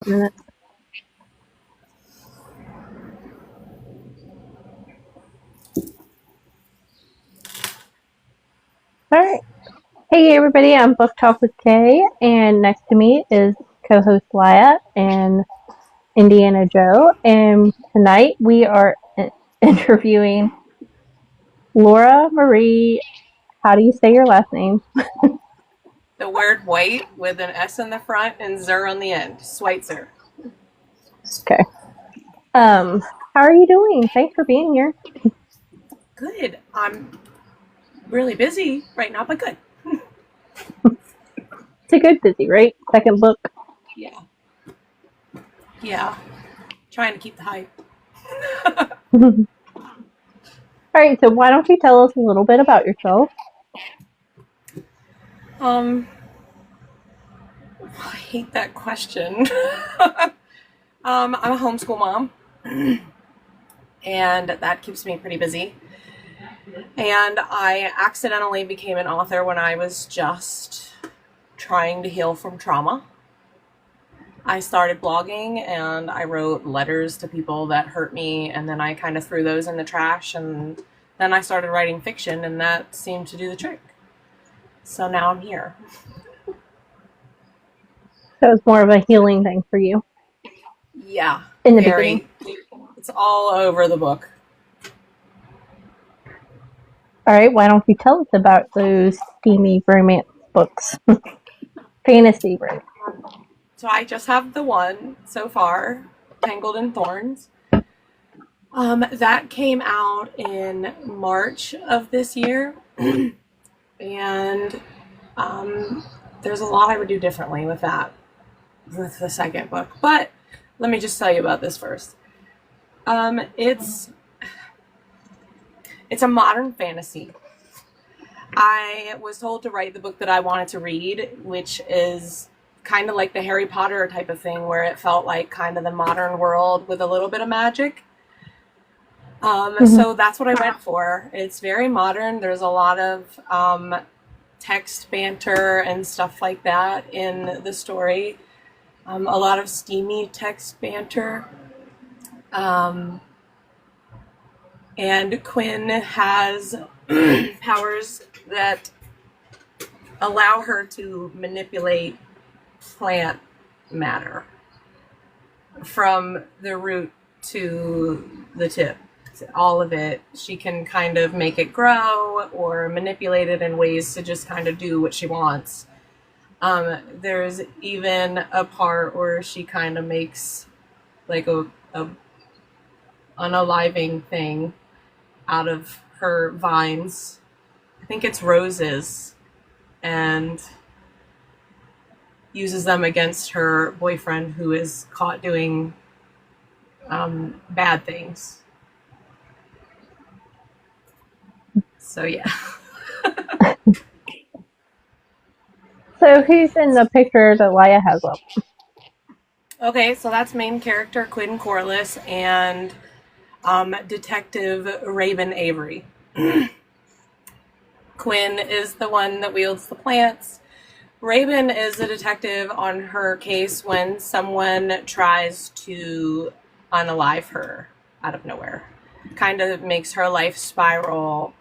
Minutes. All right. Hey, everybody. I'm Book Talk with Kay, and next to me is co-host Wyatt and Indiana Joe. And tonight we are interviewing Laura Marie. How do you say your last name? The word white with an S in the front and Zer on the end. Schweizer. Okay. How are you doing? Thanks for being here. Good. I'm really busy right now, but good. It's a good busy, right? Second book. Yeah. Yeah. Trying to keep the hype. All right. So why don't you tell us a little bit about yourself? Um, I hate that question. I'm a homeschool mom, and that keeps me pretty busy. And I accidentally became an author when I was just trying to heal from trauma. I started blogging and I wrote letters to people that hurt me, and then I kind of threw those in the trash, and then I started writing fiction, and that seemed to do the trick. So now I'm here. So it's more of a healing thing for you Yeah, in the beginning. very. It's all over the book. All right. Why don't you tell us about those steamy romance books? Fantasy, right? So I just have the one so far, Tangled in Thorns. That came out in March of this year, and there's a lot I would do differently with that, with the second book. But let me just tell you about this first. It's a modern fantasy. I was told to write the book that I wanted to read, which is kind of like the Harry Potter type of thing, where it felt like kind of the modern world with a little bit of magic. Mm-hmm. So that's what I went for. It's very modern. There's a lot of text banter and stuff like that in the story. A lot of steamy text banter. Um, and Quinn has powers that allow her to manipulate plant matter from the root to the tip. All of it. She can kind of make it grow or manipulate it in ways to just kind of do what she wants. There's even a part where she kind of makes like a unaliving thing out of her vines. I think it's roses, and uses them against her boyfriend who is caught doing bad things. So yeah. So who's in the picture that Leia has up? Okay, so that's main character Quinn Corliss and Detective Raven Avery. Quinn is the one that wields the plants. Raven is the detective on her case when someone tries to unalive her out of nowhere. Kind of makes her life spiral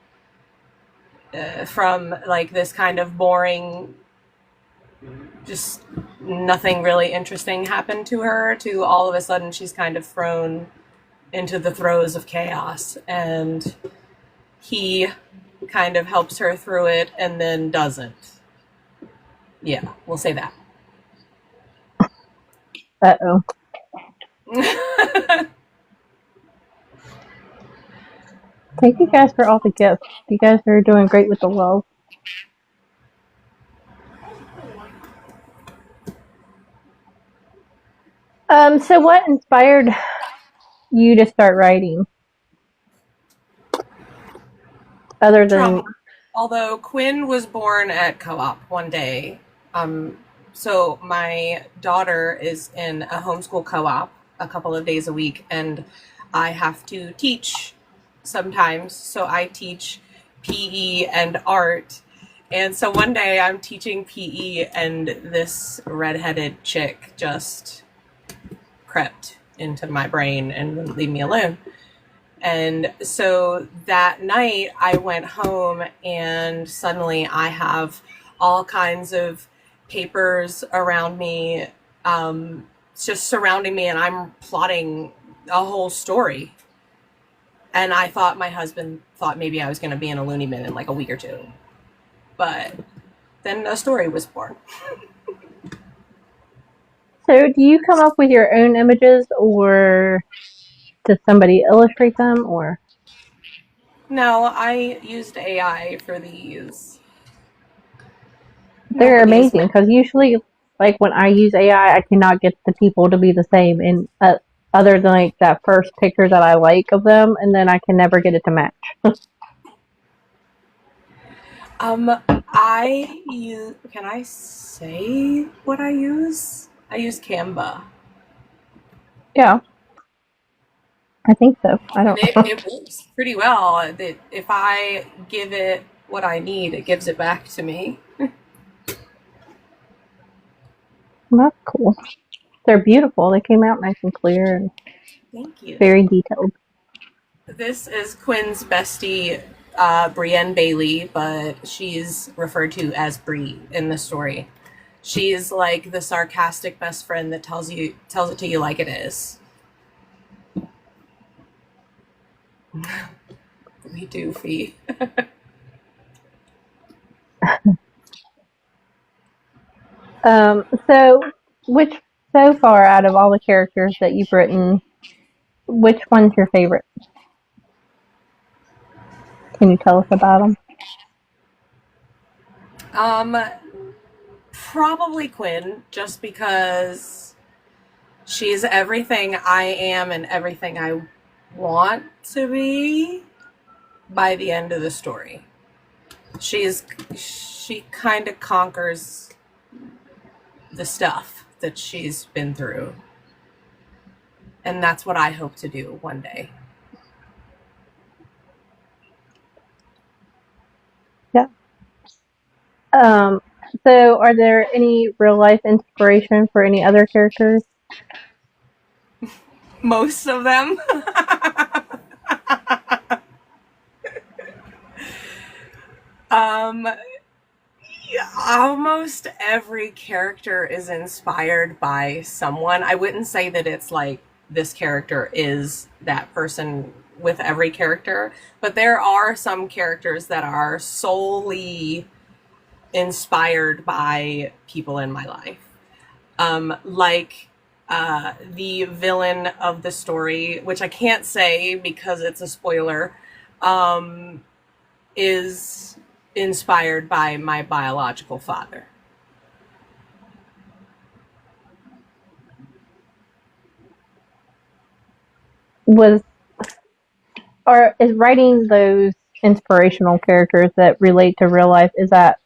from like this kind of boring, just nothing really interesting happened to her, to all of a sudden she's kind of thrown into the throes of chaos, and he kind of helps her through it and then doesn't. Yeah, we'll say that. Uh-oh. Thank you guys for all the gifts. You guys are doing great with the love. So what inspired you to start writing? Other than Trauma. Although Quinn was born at co-op one day. So my daughter is in a homeschool co-op a couple of days a week, and I have to teach sometimes. So I teach PE and art. And so one day I'm teaching PE, and this redheaded chick just crept into my brain and wouldn't leave me alone. And so that night I went home and suddenly I have all kinds of papers around me, just surrounding me, and I'm plotting a whole story. And I thought my husband thought maybe I was going to be in a loony bin in like a week or two. But then a story was born. So, do you come up with your own images, or does somebody illustrate them, or? No, I used AI for these. They're Nobody's. amazing because usually, like when I use AI, I cannot get the people to be the same, and other than like that first picture that I like of them, and then I can never get it to match. I use. Can I say what I use? I use Canva, Yeah, I think so. I and don't. it works pretty well. If I give it what I need, it gives it back to me. That's cool. They're beautiful. They came out nice and clear and Thank you. very detailed. This is Quinn's bestie, Brienne Bailey, but she's referred to as Bree in the story. She's like the sarcastic best friend that tells it to you like it is. We doofy. So, which so far out of all the characters that you've written, which one's your favorite? Can you tell us about them? Um, Probably Quinn, just because she's everything I am and everything I want to be by the end of the story. She kind of conquers the stuff that she's been through. And that's what I hope to do one day. Yeah. Um, so, are there any real life inspiration for any other characters? Most of them. um, yeah, almost every character is inspired by someone. I wouldn't say that it's like this character is that person with every character, but there are some characters that are solely inspired by people in my life. Like the villain of the story, which I can't say because it's a spoiler, is inspired by my biological father. Was or is writing those inspirational characters that relate to real life, is that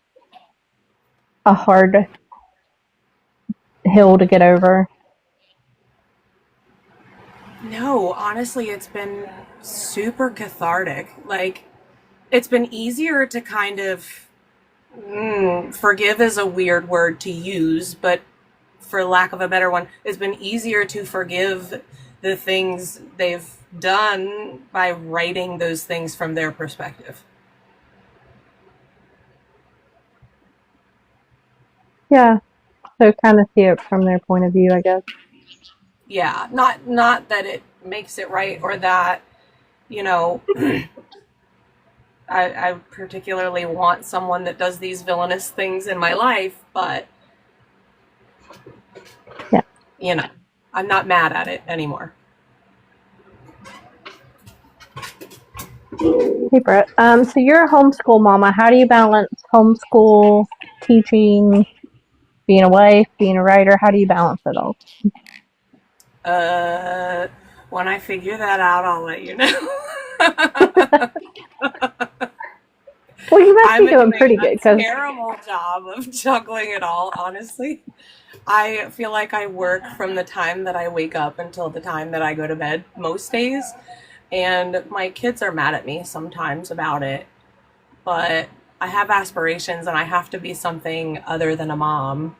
a hard hill to get over? No, honestly, it's been super cathartic. Like, it's been easier to kind of forgive is a weird word to use, but for lack of a better one, it's been easier to forgive the things they've done by writing those things from their perspective. Yeah. So kind of see it from their point of view, I guess. Yeah, not that it makes it right or that, you know, I particularly want someone that does these villainous things in my life, but Yeah. you know, I'm not mad at it anymore. Hey, Brett. So you're a homeschool mama. How do you balance homeschool, teaching, being a wife, being a writer? How do you balance it all? Uh, when I figure that out, I'll let you know. Well, you must I'm be doing doing pretty a good because, terrible job of juggling it all, honestly. I feel like I work from the time that I wake up until the time that I go to bed most days. And my kids are mad at me sometimes about it. But I have aspirations and I have to be something other than a mom.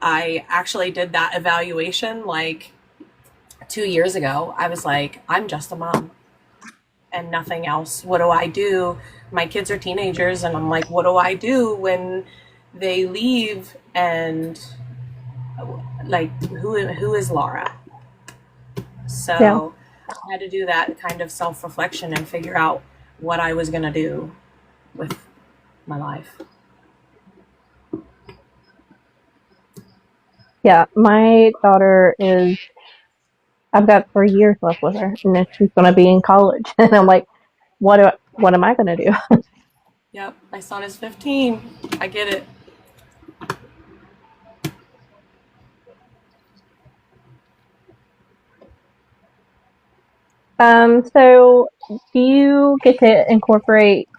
I actually did that evaluation like 2 years ago, I was like, I'm just a mom and nothing else. What do I do? My kids are teenagers, and I'm like, what do I do when they leave? And like, who is Laura? Yeah. So I had to do that kind of self reflection and figure out what I was going to do with my life. Yeah. My daughter is, I've got 3 years left with her, and then she's going to be in college. And I'm like, what am I going to do? Yep, my son is 15. I get it. So do you get to incorporate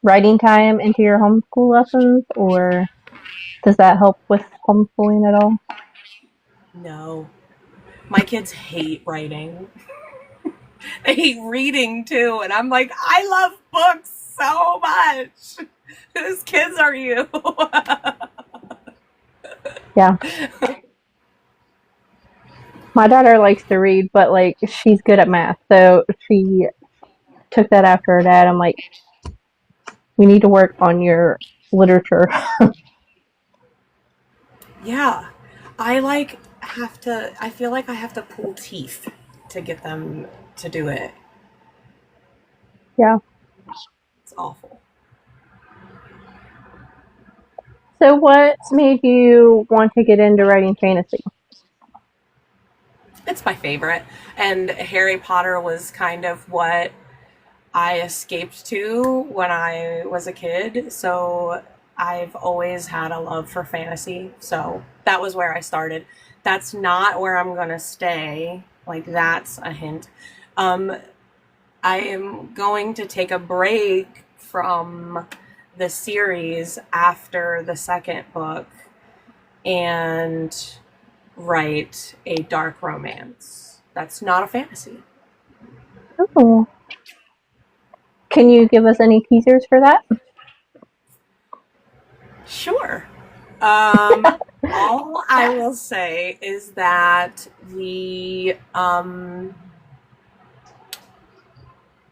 writing time into your homeschool lessons, or does that help with homeschooling at all? No, my kids hate writing. They hate reading too, and I'm like, I love books so much. Whose kids are you? Yeah. My daughter likes to read, but like she's good at math, so she took that after her dad. I'm like, we need to work on your literature. Yeah, I like have to. I feel like I have to pull teeth to get them to do it. Yeah. It's awful. So what made you want to get into writing fantasy? It's my favorite, and Harry Potter was kind of what I escaped to when I was a kid. So I've always had a love for fantasy. So that was where I started. That's not where I'm going to stay. Like, that's a hint. Um, I am going to take a break from the series after the second book and write a dark romance. That's not a fantasy. Oh, can you give us any teasers for that? Sure. Um, all I will say is that the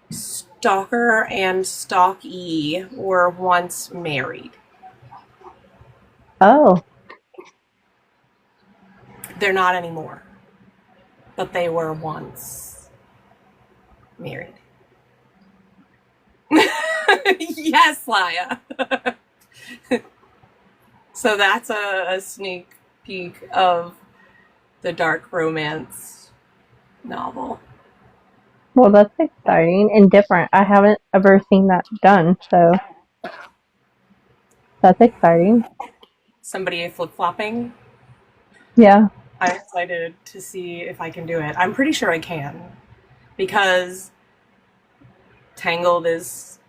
stalker and stalkee were once married. Oh, They're not anymore, but they were once married. Yes, Laya. So that's a sneak peek of the dark romance novel. well, that's exciting and different. I haven't ever seen that done, so that's exciting. Somebody flip flopping. Yeah. I'm excited to see if I can do it. I'm pretty sure I can because Tangled is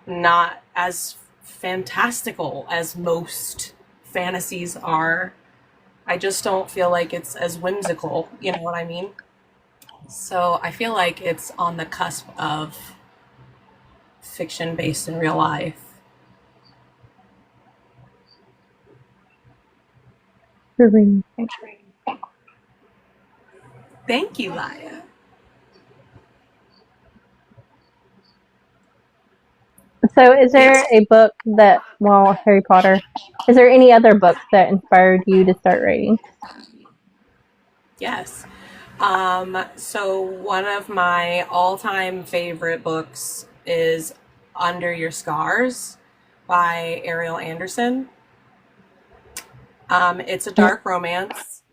not as fantastical as most fantasies are. I just don't feel like it's as whimsical, you know what I mean? So I feel like it's on the cusp of fiction based in real life. Thank you, Laya. So, is Yes. there a book that, well, Harry Potter, is there any other books that inspired you to start writing? Yes. So one of my all-time favorite books is Under Your Scars by Ariel Anderson. It's a dark romance,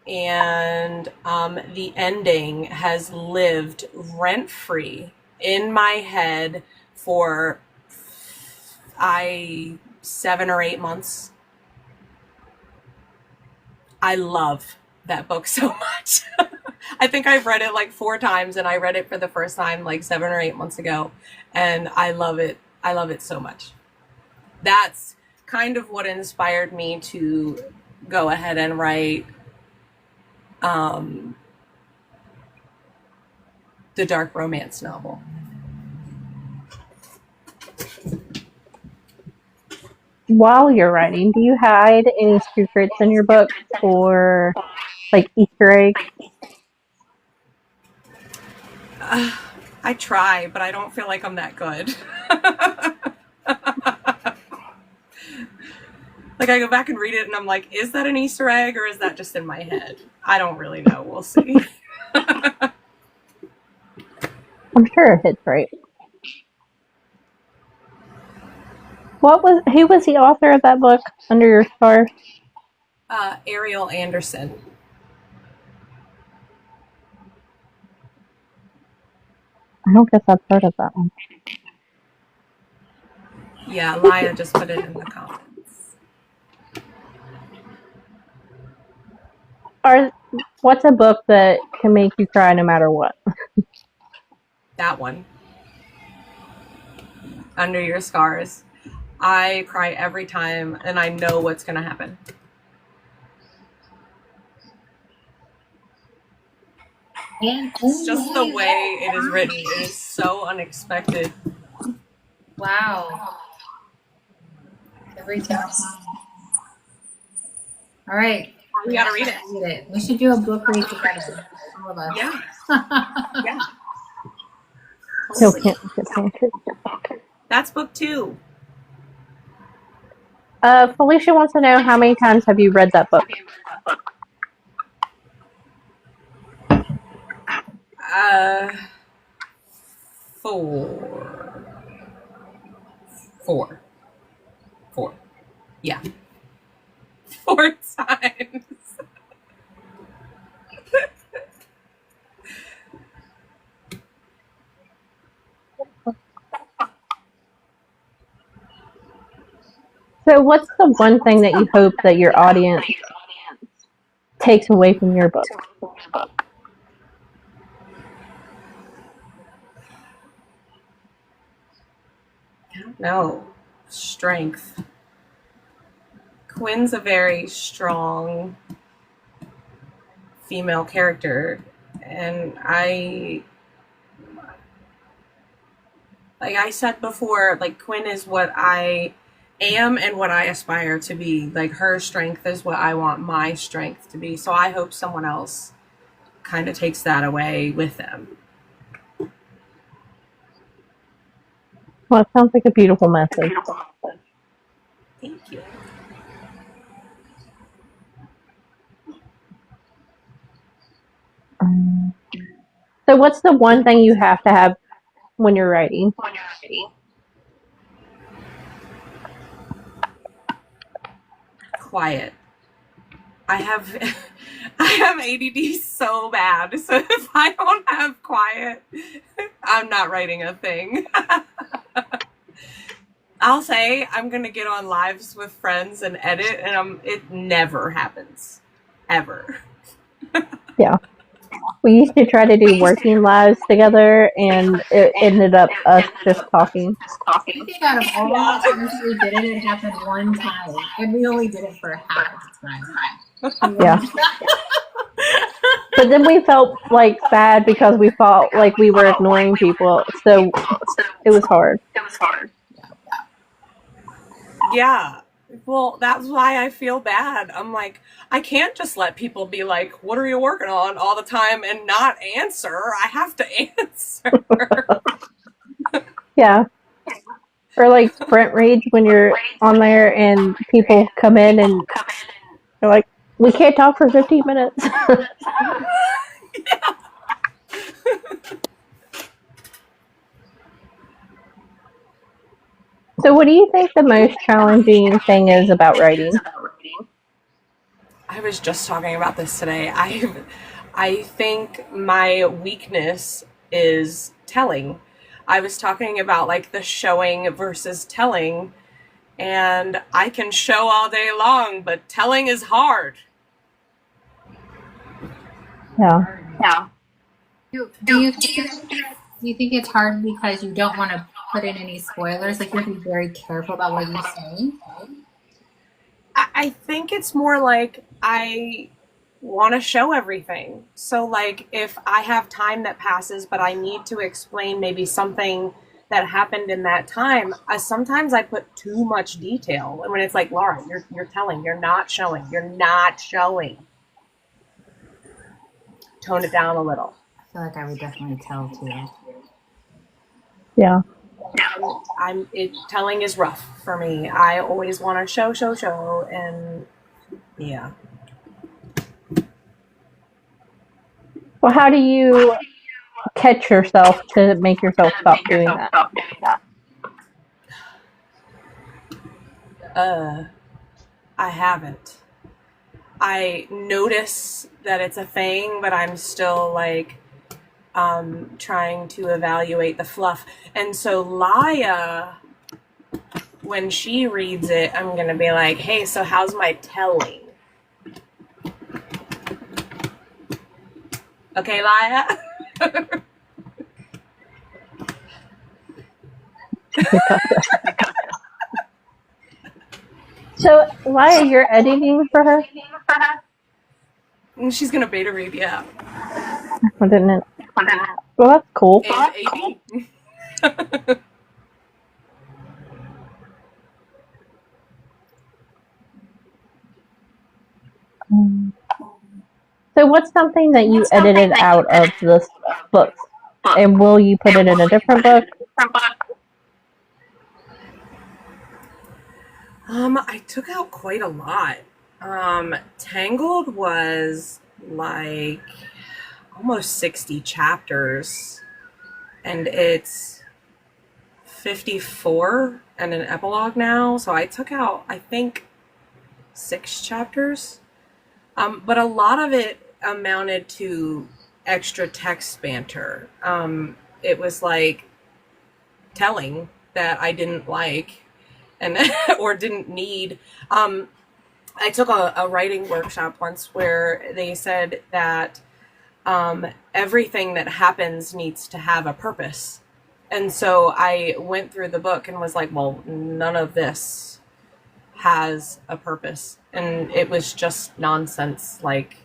and the ending has lived rent-free in my head for 7 or 8 months. I love that book so much. I think I've read it like 4 times, and I read it for the first time like 7 or 8 months ago, and I love it. I love it so much. That's kind of what inspired me to go ahead and write um, the dark romance novel. While you're writing, do you hide any secrets in your books or like Easter eggs? I try, but I don't feel like I'm that good. Like, I go back and read it and I'm like, is that an Easter egg or is that just in my head? I don't really know. We'll see. I'm sure it hits right. Who was the author of that book, Under Your Star? Ariel Anderson. I don't guess I've heard of that one. Yeah, Laya just put it in the comments. What's a book that can make you cry no matter what? That one. Under Your Scars. I cry every time and I know what's going to happen. It's just the way it is written. It is so unexpected. Wow. Every time. All right. We gotta read it. We should do a book read together. All of us. Yeah. Yeah. Still can't look at pantry. That's book 2. Felicia wants to know, how many times have you read that book? Four. Yeah. 4 times. So what's the one thing that you hope that your audience takes away from your book? I don't know. Strength. Quinn's a very strong female character, and like I said before, like, Quinn is what I am and what I aspire to be. Like, her strength is what I want my strength to be. So I hope someone else kind of takes that away with them. Well, it sounds like a beautiful message. Thank you. So what's the one thing you have to have when you're writing? Quiet. I have ADD so bad. So if I don't have quiet, I'm not writing a thing. I'll say I'm gonna get on lives with friends and edit, and it never happens, ever. Yeah. We used to try to do working lives together, and it ended up us just talking. I think out of all the times we did it, it happened one time, and we only did it for half the time. Yeah. But then we felt like bad because we felt like we were ignoring people, so it was hard. Yeah. Well, that's why I feel bad. I'm like, I can't just let people be like, what are you working on all the time and not answer. I have to answer. Yeah. Or like sprint rage when you're on there and people come in and they're like, we can't talk for 15 minutes. Yeah. So what do you think the most challenging thing is about writing? I was just talking about this today. I think my weakness is telling. I was talking about like the showing versus telling, and I can show all day long, but telling is hard. Yeah. Do you think it's hard because you don't want to put in any spoilers? Like, you have to be very careful about what you say? I think it's more like I want to show everything. So, like, if I have time that passes, but I need to explain maybe something that happened in that time, sometimes I put too much detail. And when it's like, Laura, you're telling, you're not showing. Tone it down a little. feel like I would definitely tell too. Yeah. Telling is rough for me. I always want to show, and yeah. Well, how do you catch yourself to make yourself stop doing that? I haven't. I notice that it's a thing, but I'm still like trying to evaluate the fluff. And so Laya, when she reads it, I'm gonna be like, "Hey, so how's my telling?" Okay, Laya. So, Laya, you're editing for her? She's gonna beta read, yeah. I didn't know. Well, that's cool. And AB. So, what's something that you edited out of this book? And will you put it in a different book? I took out quite a lot. Tangled was like almost 60 chapters, and it's 54 and an epilogue now. So I took out, I think, 6 chapters. But a lot of it amounted to extra text banter. It was like telling that I didn't like and or didn't need. I took a writing workshop once where they said that everything that happens needs to have a purpose. And so I went through the book and was like, well, none of this has a purpose. And it was just nonsense, like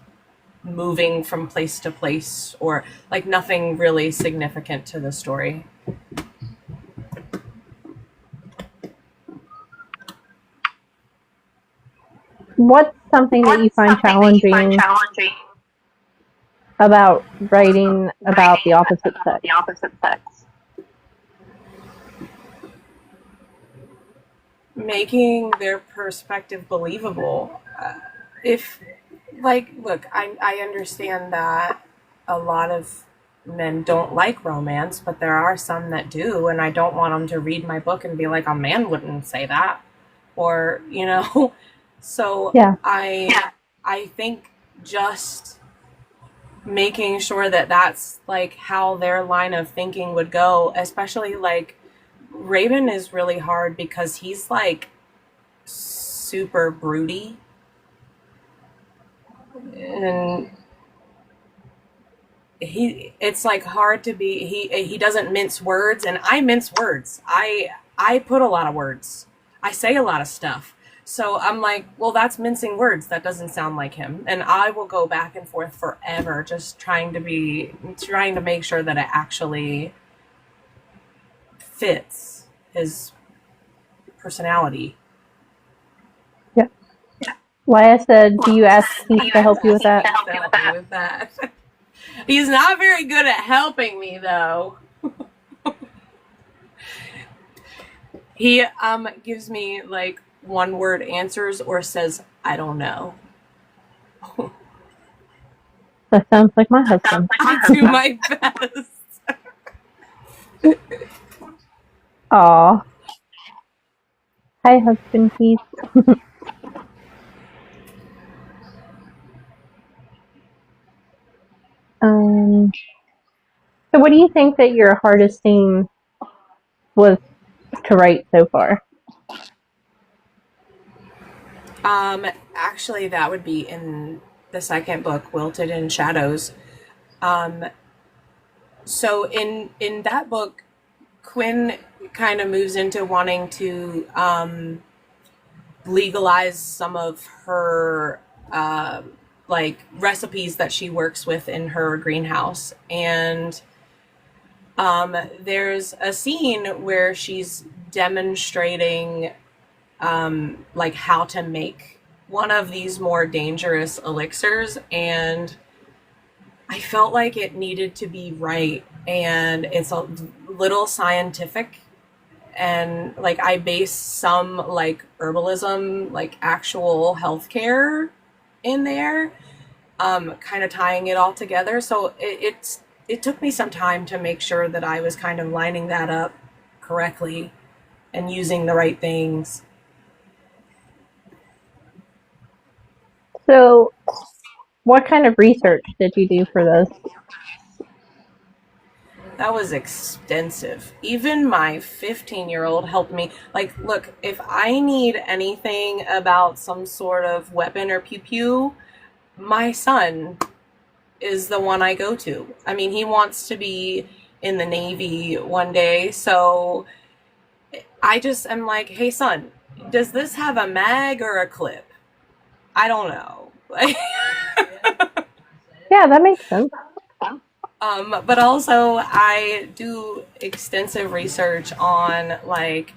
moving from place to place, or like nothing really significant to the story. What's something that you find challenging about writing about the opposite sex? Making their perspective believable. If, like, look, I understand that a lot of men don't like romance, but there are some that do, and I don't want them to read my book and be like, a man wouldn't say that, or So Yeah. I think just making sure that that's like how their line of thinking would go, especially like Raven is really hard because he's like super broody, and it's like hard to be, he doesn't mince words, and I mince words. I put a lot of words. I say a lot of stuff. So I'm like, well, that's mincing words. That doesn't sound like him. And I will go back and forth forever just trying to make sure that it actually fits his personality. Yeah. Laya said, do you ask Keith to help you with that? He's not very good at helping me, though. He gives me like one-word answers or says, I don't know. That sounds like my husband. I do my best. Aw. Hi, husband Keith. So what do you think that your hardest scene was to write so far? Actually, that would be in the second book, Wilted in Shadows. So in that book, Quinn kind of moves into wanting to legalize some of her like recipes that she works with in her greenhouse, and there's a scene where she's demonstrating like how to make one of these more dangerous elixirs, and I felt like it needed to be right, and it's a little scientific, and like I base some like herbalism, like actual healthcare in there, kind of tying it all together. So it took me some time to make sure that I was kind of lining that up correctly and using the right things. So, what kind of research did you do for this? That was extensive. Even my 15-year-old helped me. Like, look, if I need anything about some sort of weapon or pew pew, my son is the one I go to. I mean, he wants to be in the Navy one day, so I just am like, hey, son, does this have a mag or a clip? I don't know. Like, Yeah, that makes sense. but also, I do extensive research on like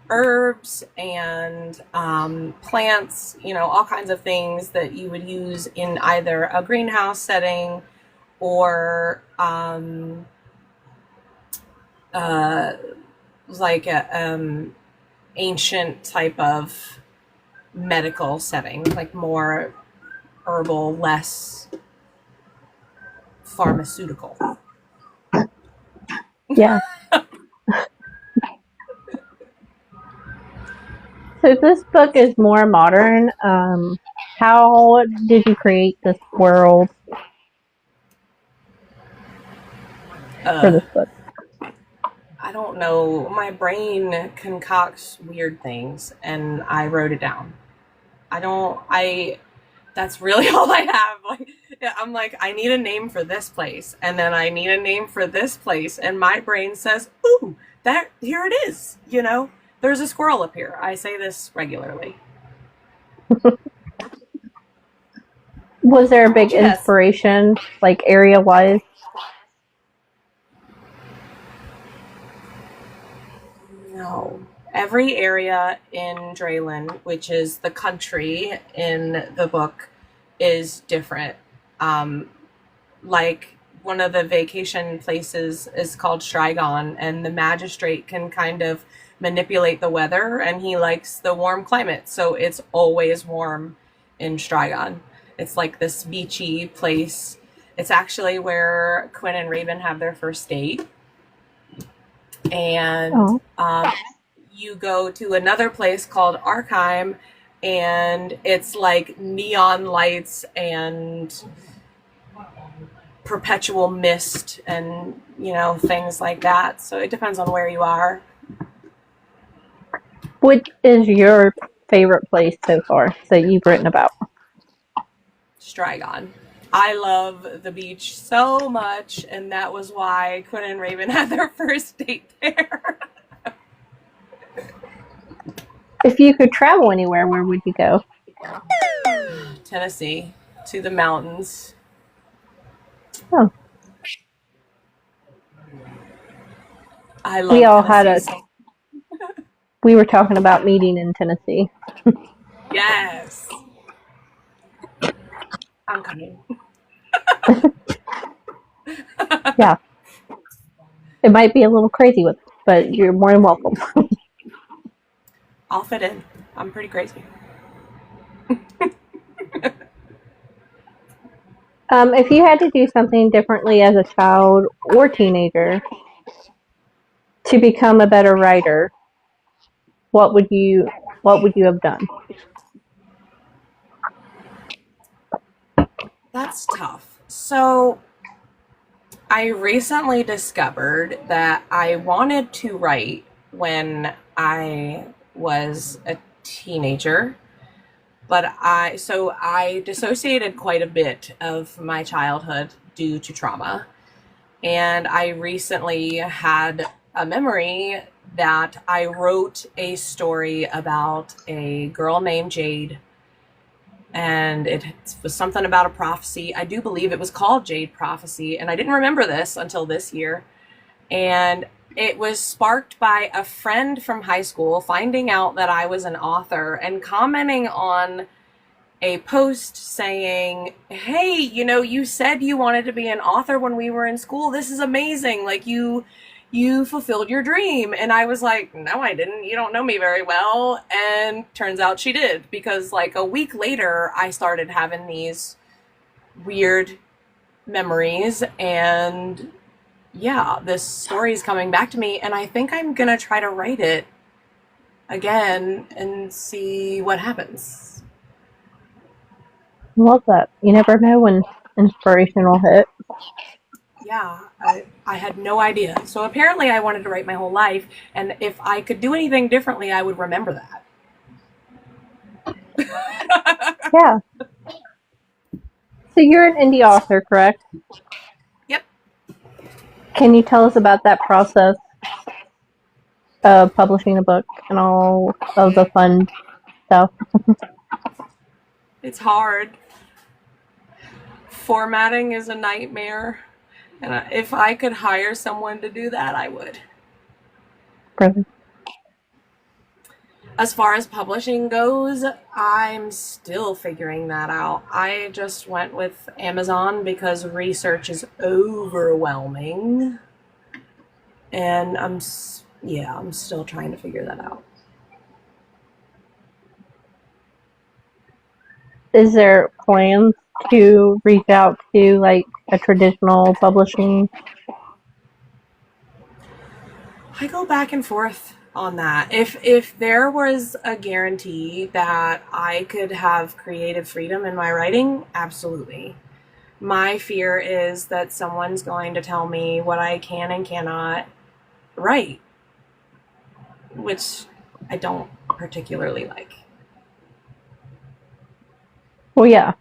herbs and plants, all kinds of things that you would use in either a greenhouse setting or uh, like a ancient type of medical setting, like more herbal, less pharmaceutical. Yeah. So this book is more modern. How did you create this world for Uh, this book? I don't know. My brain concocts weird things, and I wrote it down. I don't. I. That's really all I have. Like, yeah, I'm like, I need a name for this place, and then I need a name for this place, and my brain says, "Ooh, that here it is." There's a squirrel up here. I say this regularly. Was there a big Yes. inspiration, like area wise? No. Every area in Draylen, which is the country in the book, is different. Um, like one of the vacation places is called Strigon, and the magistrate can kind of manipulate the weather, and he likes the warm climate, so it's always warm in Strigon. It's like this beachy place. It's actually where Quinn and Raven have their first date, and Oh, you go to another place called Arkheim, and it's like neon lights and perpetual mist and things like that. So it depends on where you are. which is your favorite place so far that you've written about? Strigon. I love the beach so much, and that was why Quinn and Raven had their first date there. If you could travel anywhere, where would you go? Tennessee, to the mountains. Oh, I we love all had Tennessee a. so. We were talking about meeting in Tennessee. Yes, I'm coming. Yeah, it might be a little crazy with, but you're more than welcome. I'll fit in. I'm pretty crazy. If you had to do something differently as a child or teenager to become a better writer, what would you have done? That's tough. So I recently discovered that I wanted to write when I was a teenager, but I dissociated quite a bit of my childhood due to trauma. And I recently had a memory that I wrote a story about a girl named Jade, and it was something about a prophecy. I do believe it was called Jade Prophecy, and I didn't remember this until this year. And it was sparked by a friend from high school finding out that I was an author and commenting on a post saying, hey, you said you wanted to be an author when we were in school. This is amazing. Like, you fulfilled your dream. And I was like, no, I didn't. You don't know me very well. And turns out she did, because like a week later, I started having these weird memories, and yeah, this story is coming back to me, and I think I'm gonna try to write it again and see what happens. Love that. You never know when inspiration will hit. Yeah, I had no idea. So apparently I wanted to write my whole life, and if I could do anything differently, I would remember that. Yeah. So you're an indie author, correct? Yep. Can you tell us about that process of publishing a book and all of the fun stuff? It's hard. Formatting is a nightmare. And if I could hire someone to do that, I would. Really? As far as publishing goes, I'm still figuring that out. I just went with Amazon because research is overwhelming. And I'm still trying to figure that out. Is there plans to reach out to like a traditional publishing? I go back and forth on that. If there was a guarantee that I could have creative freedom in my writing, absolutely. My fear is that someone's going to tell me what I can and cannot write, which I don't particularly like. Well, yeah.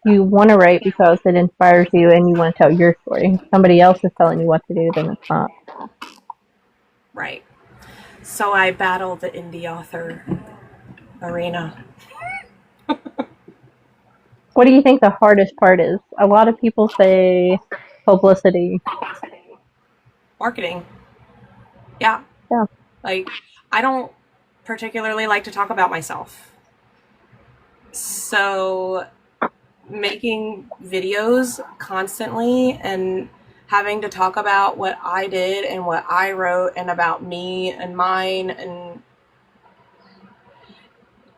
You want to write because it inspires you and you want to tell your story. If somebody else is telling you what to do, then it's not. Right. So I battle the indie author arena. What do you think the hardest part is? A lot of people say publicity. Marketing. Yeah. Yeah. Like, I don't particularly like to talk about myself. So making videos constantly and having to talk about what I did and what I wrote and about me and mine, and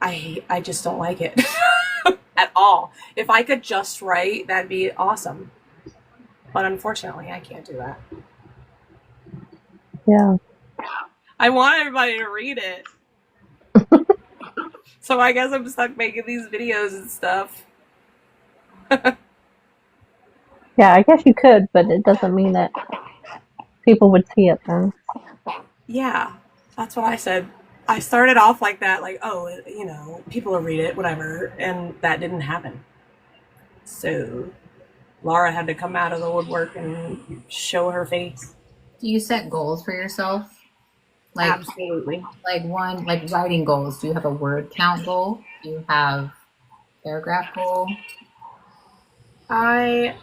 I just don't like it at all. If I could just write, that'd be awesome. But unfortunately, I can't do that. Yeah. I want everybody to read it. So I guess I'm stuck making these videos and stuff. Yeah, I guess you could, but it doesn't mean that people would see it then. Yeah, that's what I said. I started off like that, like, oh, people will read it, whatever, and that didn't happen. So Laura had to come out of the woodwork and show her face. Do you set goals for yourself? Like Absolutely. like writing goals. Do you have a word count goal? Do you have paragraph goal? I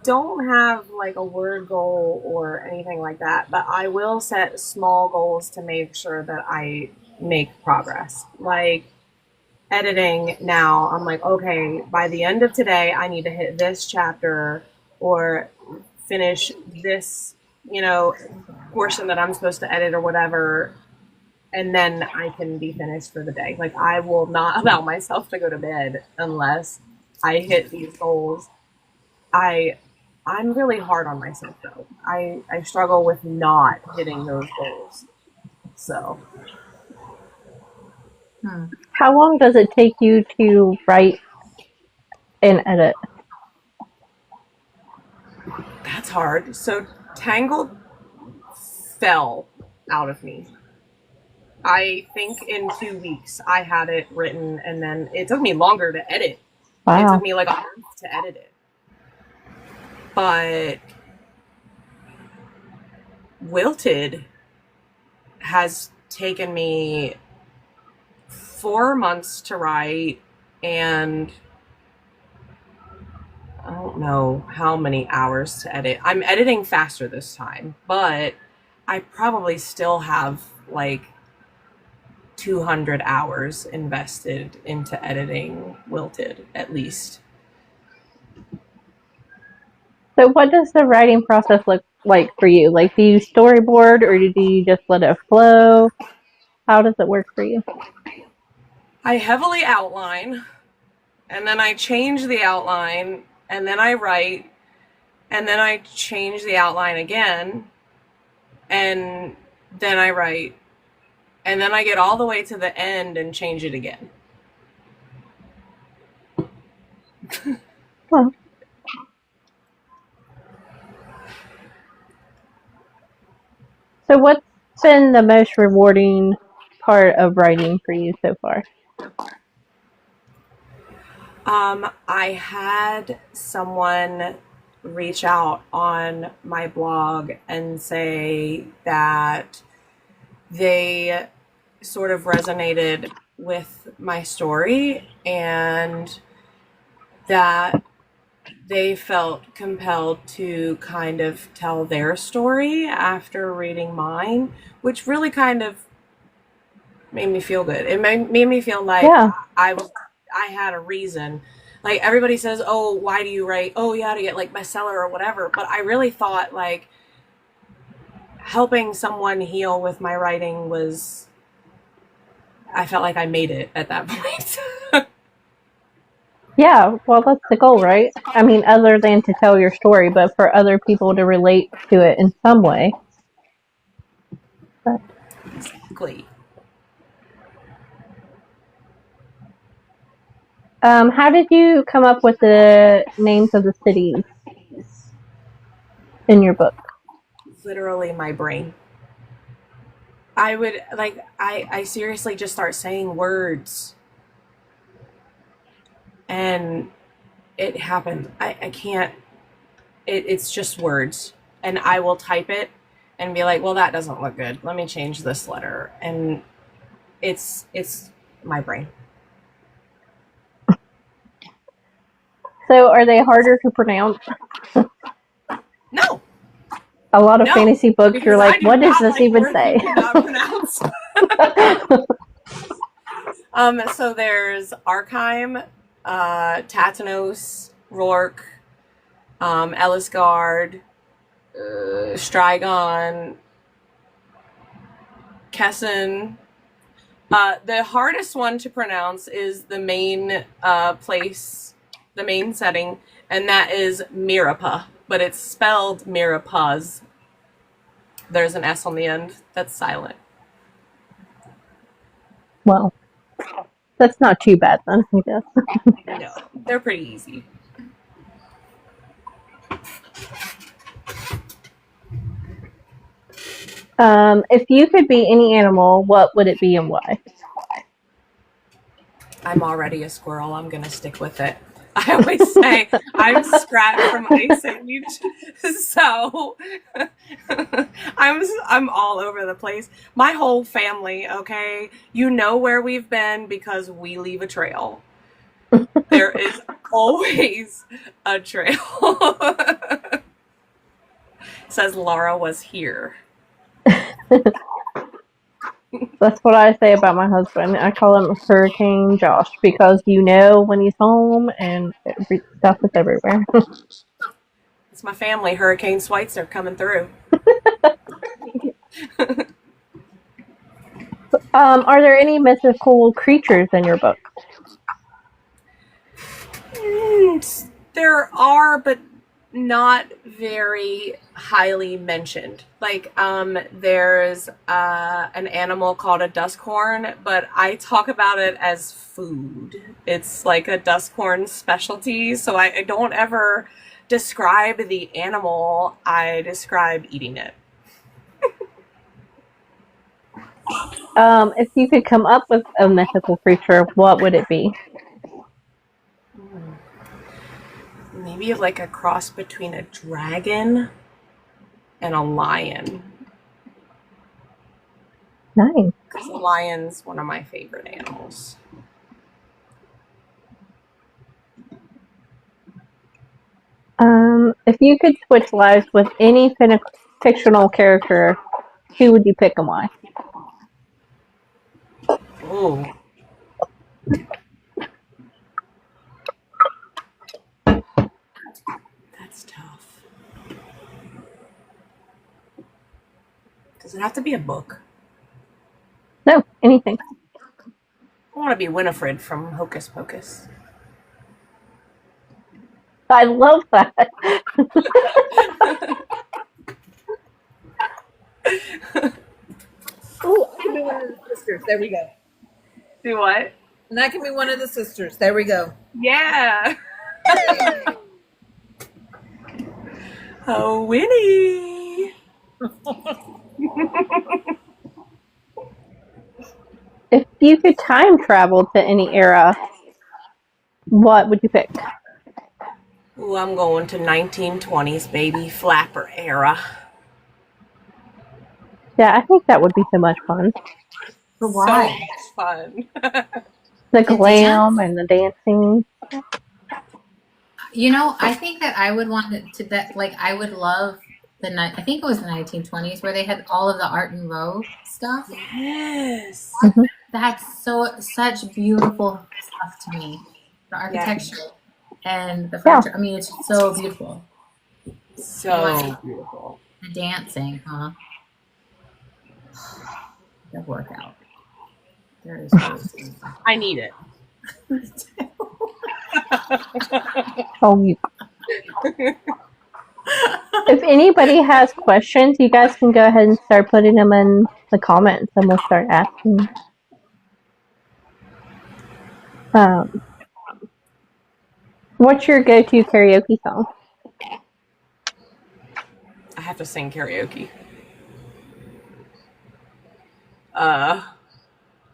don't have like a word goal or anything like that, but I will set small goals to make sure that I make progress. Like editing now, I'm like, okay, by the end of today, I need to hit this chapter or finish this, portion that I'm supposed to edit or whatever, and then I can be finished for the day. Like, I will not allow myself to go to bed unless I hit these goals. I'm really hard on myself though. I struggle with not hitting those goals. So How long does it take you to write and edit? that's hard. So Tangled fell out of me. I think in 2 weeks I had it written, and then it took me longer to edit. It Wow. took me like a month to edit it. But Wilted has taken me 4 months to write, and I don't know how many hours to edit. I'm editing faster this time, but I probably still have like 200 hours invested into editing Wilted, at least. So what does the writing process look like for you? Like, do you storyboard or do you just let it flow? How does it work for you? I heavily outline, and then I change the outline, and then I write, and then I change the outline again, and then I write, and then I get all the way to the end and change it again. Well, so what's been the most rewarding part of writing for you so far? I had someone reach out on my blog and say that they sort of resonated with my story and that they felt compelled to kind of tell their story after reading mine, which really kind of made me feel good. It made me feel like Yeah. I had a reason. Like everybody says, "Oh, why do you write? Oh, yeah, to get like bestseller or whatever." But I really thought like helping someone heal with my writing was. I felt like I made it at that point. Yeah, well, that's the goal, right? I mean, other than to tell your story, but for other people to relate to it in some way. But, Exactly. how did you come up with the names of the cities in your book? Literally my brain. I would like I seriously just start saying words and it happened. I can't it's just words. And I will type it and be like, well, that doesn't look good. Let me change this letter. And it's my brain. So, are they harder to pronounce? No. A lot of No. fantasy books, you're Because I like, do what does not this like even words say? you cannot pronounce. So there's Arkheim, Tatanos, Rourke, Ellisgard, Strigon, Kessin. The hardest one to pronounce is the main place, the main setting, and that is Mirapa, but it's spelled Mirapaz. There's an S on the end that's silent. Well, that's not too bad then, I guess. No, they're pretty easy. If you could be any animal, what would it be and why? I'm already a squirrel. I'm going to stick with it. I always say I'm Scrat from Ice Age, so I'm all over the place. My whole family, okay, you know where we've been because we leave a trail. There is always a trail. Says Laura was here. That's what I say about my husband. I call him Hurricane Josh because you know when he's home and stuff is everywhere. It's my family, Hurricane Schweizer, coming through. Are there any mythical creatures in your book? There are, but not very highly mentioned. Like, there's an animal called a duskhorn, but I talk about it as food. It's like a duskhorn specialty, so I don't ever describe the animal. I describe eating it. If you could come up with a mythical creature, what would it be? Maybe like a cross between a dragon and a lion. Nice. Because a lion's one of my favorite animals. If you could switch lives with any fictional character, who would you pick and why? Ooh. That's tough. Does it have to be a book? No, anything. I want to be Winifred from Hocus Pocus. I love that. Ooh, I can be one of the sisters. There we go. Do what? And I can be one of the sisters. There we go. Yeah. Oh, Winnie. If you could time travel to any era, what would you pick? Ooh, I'm going to 1920s, baby. Flapper era. Yeah, I think that would be so much fun. But So why? much fun. The The glam dance? and the dancing. You know, I think that I would want it to that. Like, I would love I think it was the 1920s where they had all of the Art Nouveau stuff. Yes. That's such beautiful stuff to me. The Yeah. architecture and the furniture. I mean, it's so beautiful. So beautiful. The dancing, huh? The workout. There is really I need it. Oh, if anybody has questions, you guys can go ahead and start putting them in the comments, and we'll start asking. What's your go-to karaoke song? I have to sing karaoke. I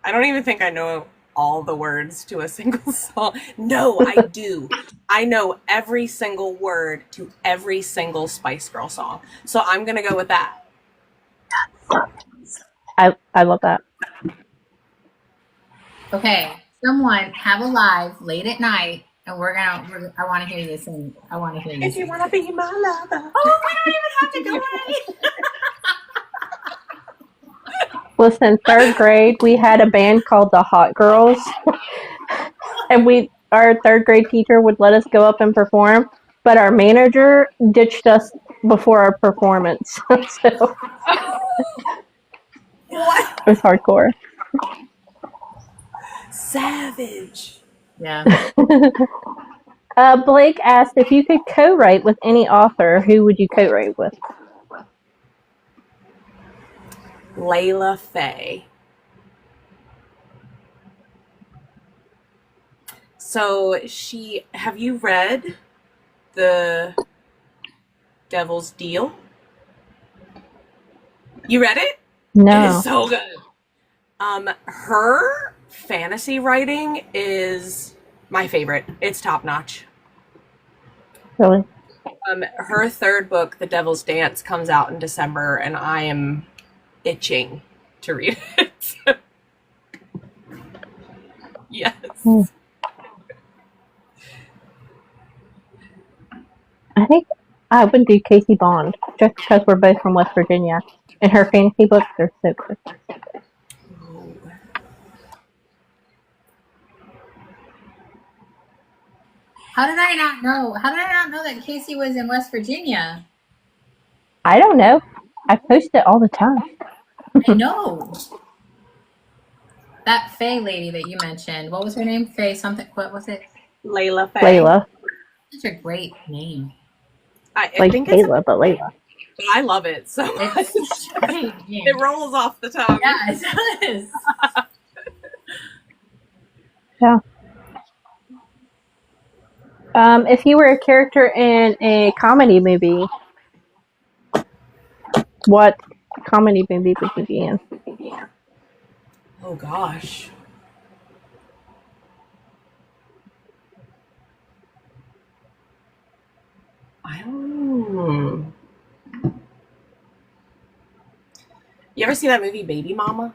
don't even think I know all the words to a single song. No, I do. I know every single word to every single Spice Girl song. So I'm going to go with that. I love that. Okay, someone have a live late at night, and I want to hear you sing. I want to hear you If you sing. want to be my lover. Oh, I don't even have to go away. Listen, third grade, we had a band called the Hot Girls, and our third grade teacher would let us go up and perform, but our manager ditched us before our performance. So What? it was hardcore. Savage. Yeah. Blake asked if you could co-write with any author, who would you co-write with? Layla Faye. So have you read The Devil's Deal? You read it? No. It is so good. Her fantasy writing is my favorite. It's top notch. Really? Her third book, The Devil's Dance, comes out in December, and I am itching to read it. Yes. I think I would do Casey Bond, just because we're both from West Virginia, and her fantasy books are so good. How did I not know? How did I not know that Casey was in West Virginia? I don't know. I post it all the time. I know. That Faye lady that you mentioned, what was her name? Faye something. What was it? Layla Faye. Layla. Such a great name. I Like think Kayla, but Layla. But I love it so much. It's such a great name. It rolls off the tongue. Yeah, it does. Yeah. If you were a character in a comedy movie, what comedy movie would you be in? Oh gosh. I don't know. You ever see that movie Baby Mama?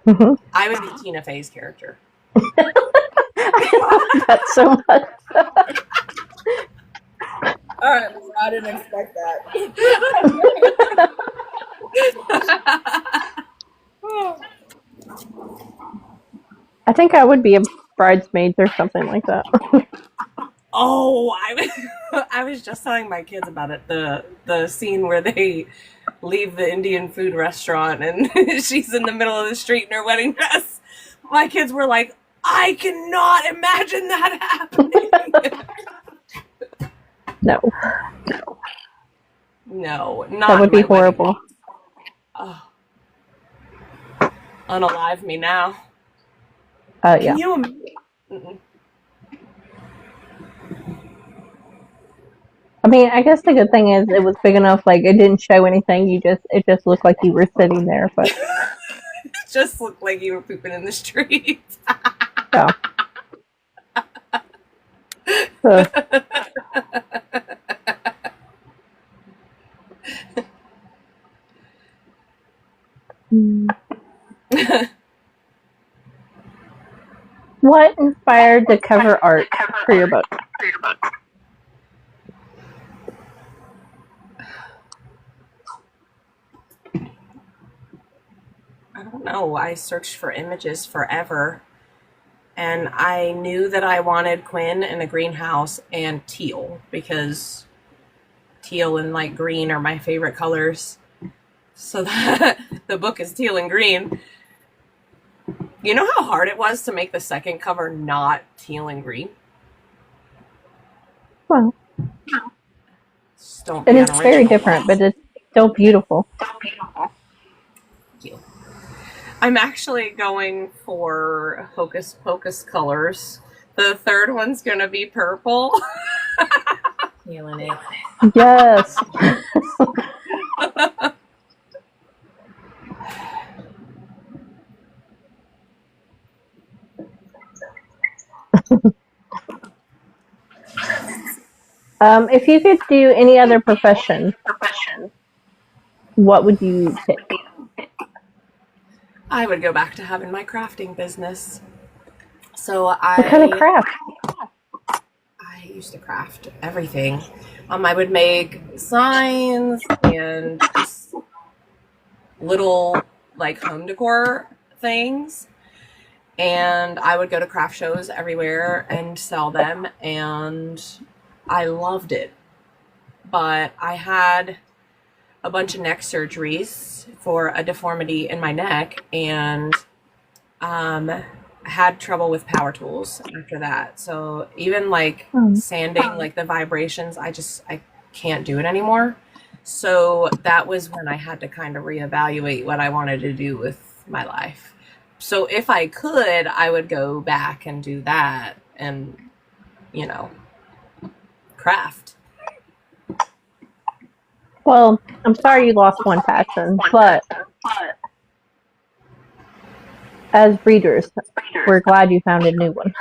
Mm-hmm. I would be Tina Fey's character. I love that so much. All right, well, I didn't expect that. I think I would be a bridesmaid or something like that. Oh, I was just telling my kids about it. The scene where they leave the Indian food restaurant and she's in the middle of the street in her wedding dress. My kids were like, I cannot imagine that happening. No, No, not that would be my wedding. horrible. Oh, unalive me now. Yeah. Can you? Mm-mm. I mean, I guess the good thing is it was big enough, like it didn't show anything. It just looked like you were sitting there, but It just looked like you were pooping in the street. yeah. So, what inspired the cover art for your book? I don't know. I searched for images forever, and I knew that I wanted Quinn in a greenhouse and teal because teal and light green are my favorite colors. So that the book is teal and green. You know how hard it was to make the second cover not teal and green? Well, Just don't it be is very unoriginal. different, but it's still beautiful. Thank you. I'm actually going for Hocus Pocus colors. The third one's gonna be purple. Feeling it. Yes. If you could do any other profession, what would you pick? I would go back to having my crafting business. So What kind of craft? I used to craft everything. I would make signs and just little like home decor things. And I would go to craft shows everywhere and sell them. And I loved it. But I had a bunch of neck surgeries for a deformity in my neck and had trouble with power tools after that. So even like sanding, like the vibrations, I can't do it anymore. So that was when I had to kind of reevaluate what I wanted to do with my life. So if I could, I would go back and do that and, craft. Well, I'm sorry you lost one passion, but as readers, we're glad you found a new one.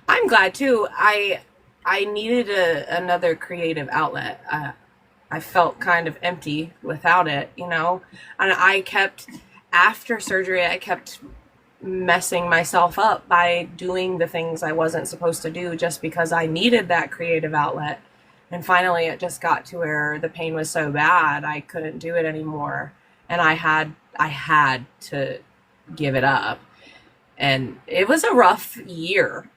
I'm glad too. I needed another creative outlet. I felt kind of empty without it, and after surgery, I kept messing myself up by doing the things I wasn't supposed to do just because I needed that creative outlet. And finally, it just got to where the pain was so bad, I couldn't do it anymore. And I had to give it up. And it was a rough year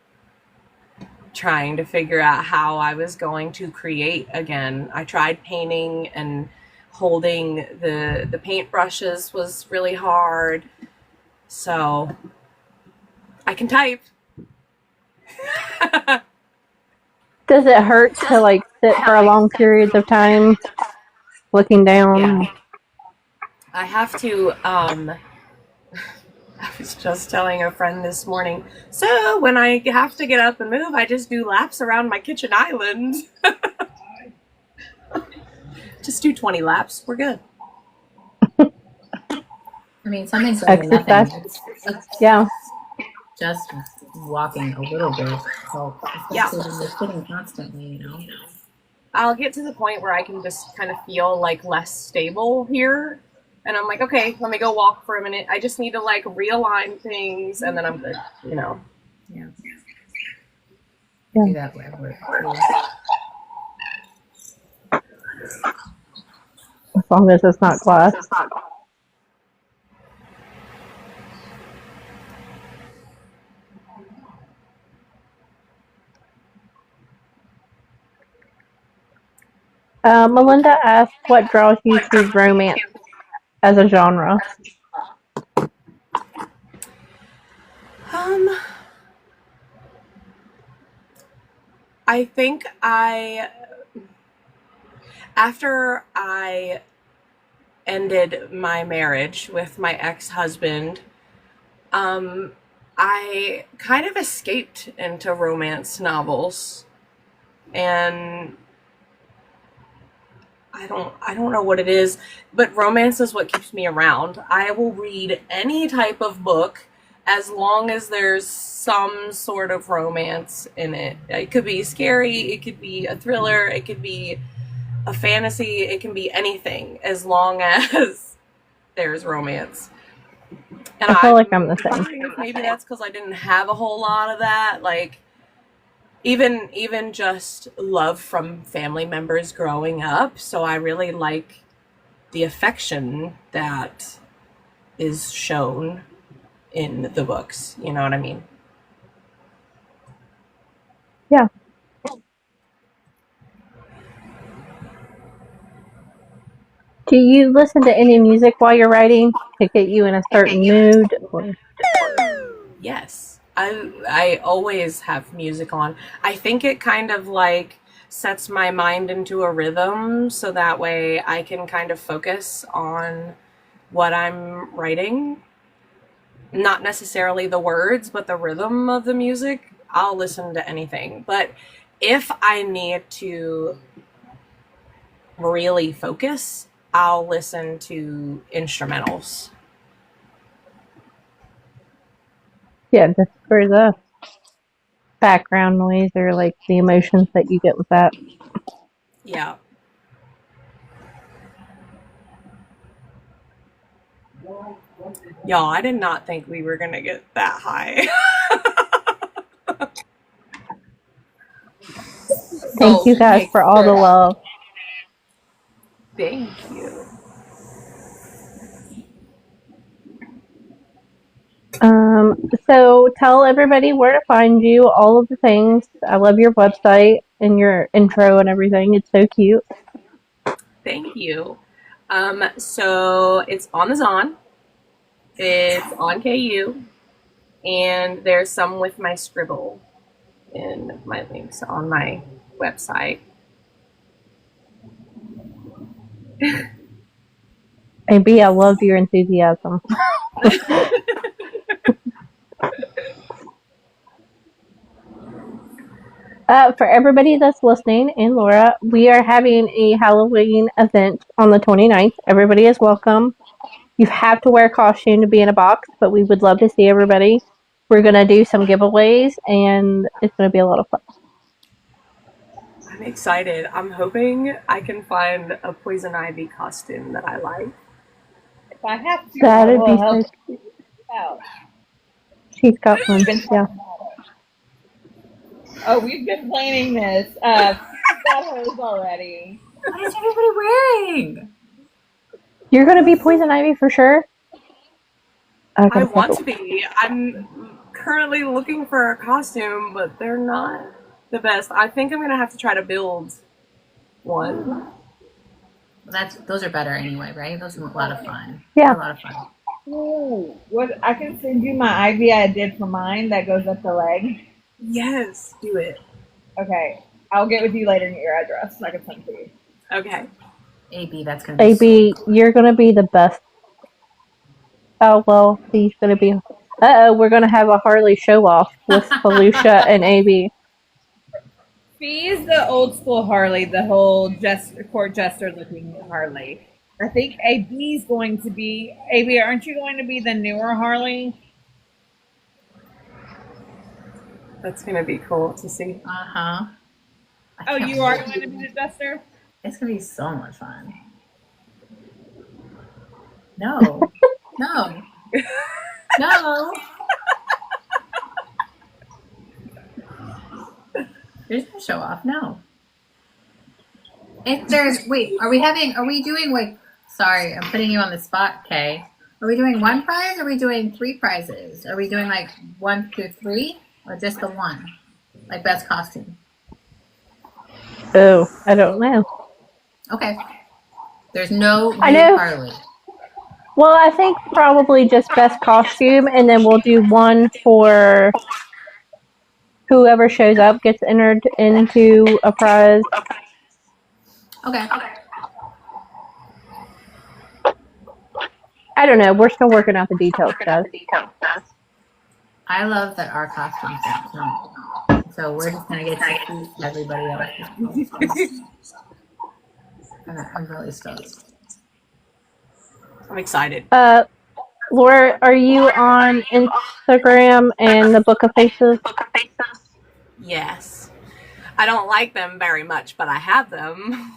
trying to figure out how I was going to create again. I tried painting, and holding the paint brushes was really hard. So I can type. Does it hurt to like sit for a long periods of time looking down? Yeah. I have to, I was just telling a friend this morning, so when I have to get up and move, I just do laps around my kitchen island. Just do 20 laps. We're good. I mean, something's better than nothing. It's Yeah. just walking a little bit. So Yeah. especially when you're sitting constantly, I'll get to the point where I can just kind of feel like less stable here. And I'm like, okay, let me go walk for a minute. I just need to like realign things and then I'm good, Yeah. Yeah. Do that wherever. As long as it's not glass. Melinda asked, what draws you to romance as a genre? Um, I think after I ended my marriage with my ex-husband, um, I kind of escaped into romance novels, and I don't know what it is, but romance is what keeps me around. I will read any type of book as long as there's some sort of romance in it. It could be scary, it could be a thriller, it could be a fantasy, it can be anything as long as there's romance. And I feel like I'm I'm the same. wondering if maybe that's because I didn't have a whole lot of that. Like even just love from family members growing up. So I really like the affection that is shown in the books. You know what I mean? Yeah. Do you listen to any music while you're writing to get you in a certain mood? Or... Yes. I always have music on. I think it kind of like sets my mind into a rhythm so that way I can kind of focus on what I'm writing. Not necessarily the words, but the rhythm of the music. I'll listen to anything. But if I need to really focus, I'll listen to instrumentals. Yeah, just for the background noise or like the emotions that you get with that. Yeah. Y'all, I did not think we were going to get that high. Thank you guys for all the love. Thank you. So tell everybody where to find you, all of the things. I love your website and your intro and everything. It's so cute. Thank you. So it's on the Zon. It's on KU. And there's some with my scribble in my links on my website. AB, I love your enthusiasm. For everybody that's listening, and Laura, we are having a Halloween event on the 29th. Everybody is welcome. You have to wear a costume to be in a box, but we would love to see everybody. We're going to do some giveaways, and it's going to be a lot of fun. I'm excited. I'm hoping I can find a poison ivy costume that I like. If I have to, That'd I be will help so you out. She's got one, yeah. Oh, we've been planning this. Got hers already. What is everybody wearing? You're going to be poison ivy for sure? I want to be. I'm currently looking for a costume, but they're not the best. I think I'm going to have to try to build one. Those are better anyway, right? Those are a lot of fun. Yeah. They're a lot of fun. Ooh, what I can send you my ivy I did for mine that goes up the leg. Yes, do it. Okay, I'll get with you later and get your address so I can send it to you. Okay. AB, that's gonna be AB, so cool. you're going to be the best. Oh, well, he's going to be... Uh-oh, we're going to have a Harley show-off with Felicia and AB. Fee is the old school Harley, the whole court jester looking Harley. I think AB's going to be... AB, aren't you going to be the newer Harley? That's going to be cool to see. Uh-huh. Oh, you are going to be the jester? It's gonna be so much fun. No. No. No. There's no show off. No. If there's, wait, are we doing like, sorry, I'm putting you on the spot, Kay. Are we doing one prize or are we doing 3 prizes? Are we doing like 1 through 3 or just the one? Like best costume? Oh, I don't know. Okay. There's no I new know. Harley. Well, I think probably just best costume, and then we'll do one for whoever shows up gets entered into a prize. Okay. I don't know. We're still working out the details, guys. I love that our costumes don't count. So we're just gonna get to see everybody else's. I'm really stoked. I'm excited. Laura, are you on Instagram and the Book of Faces? Yes. I don't like them very much, but I have them.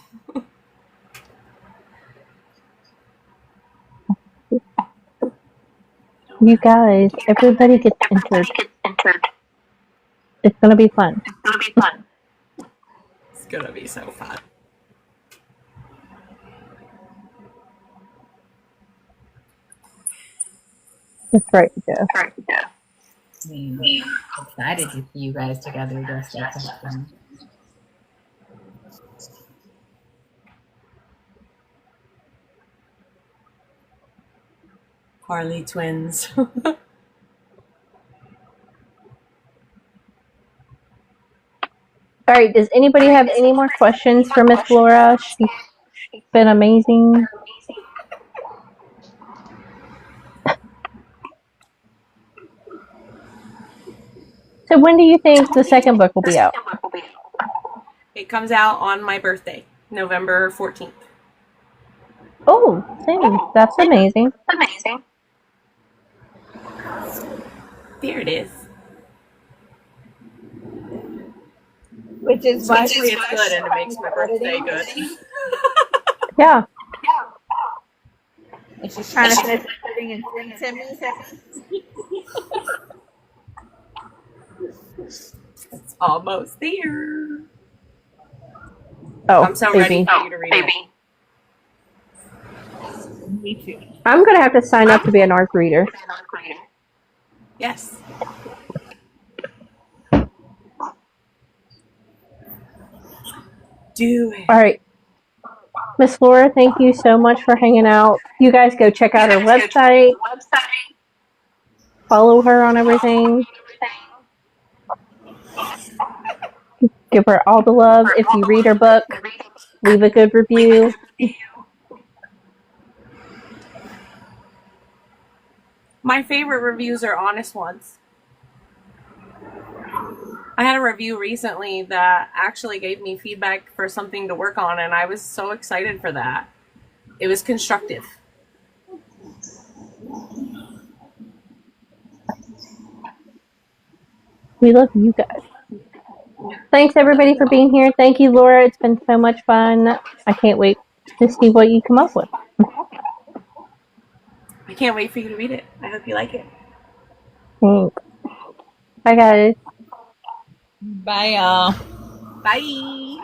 You guys, everybody gets entered. It's gonna be fun. It's gonna be so fun. That's right, Joe. I mean, I'm excited to see you guys together dressed up. Harley twins. All right, does anybody have any more questions for Miss Laura? She's been amazing. So when do you think the second book will be out? It comes out on my birthday, November 14th. Oh, same. That's amazing. There it is. Which is why Hopefully it's good and it makes my birthday good. Yeah. And she's trying to finish everything and send to me. It's almost there. Oh, I'm so baby. ready for you to read it. Me too. I'm gonna have to sign up to be an ARC reader. Yes. Do it. All right. Miss Laura, thank you so much for hanging out. You guys go check out her website. Follow her on everything. Give her all the love. If you read her book, leave a good review. My favorite reviews are honest ones. I had a review recently that actually gave me feedback for something to work on, and I was so excited for that. It was constructive. We love you guys. Thanks everybody for being here. Thank you, Laura. It's been so much fun. I can't wait to see what you come up with. I can't wait for you to read it. I hope you like it. Thanks. Bye, guys. Bye, y'all. Bye.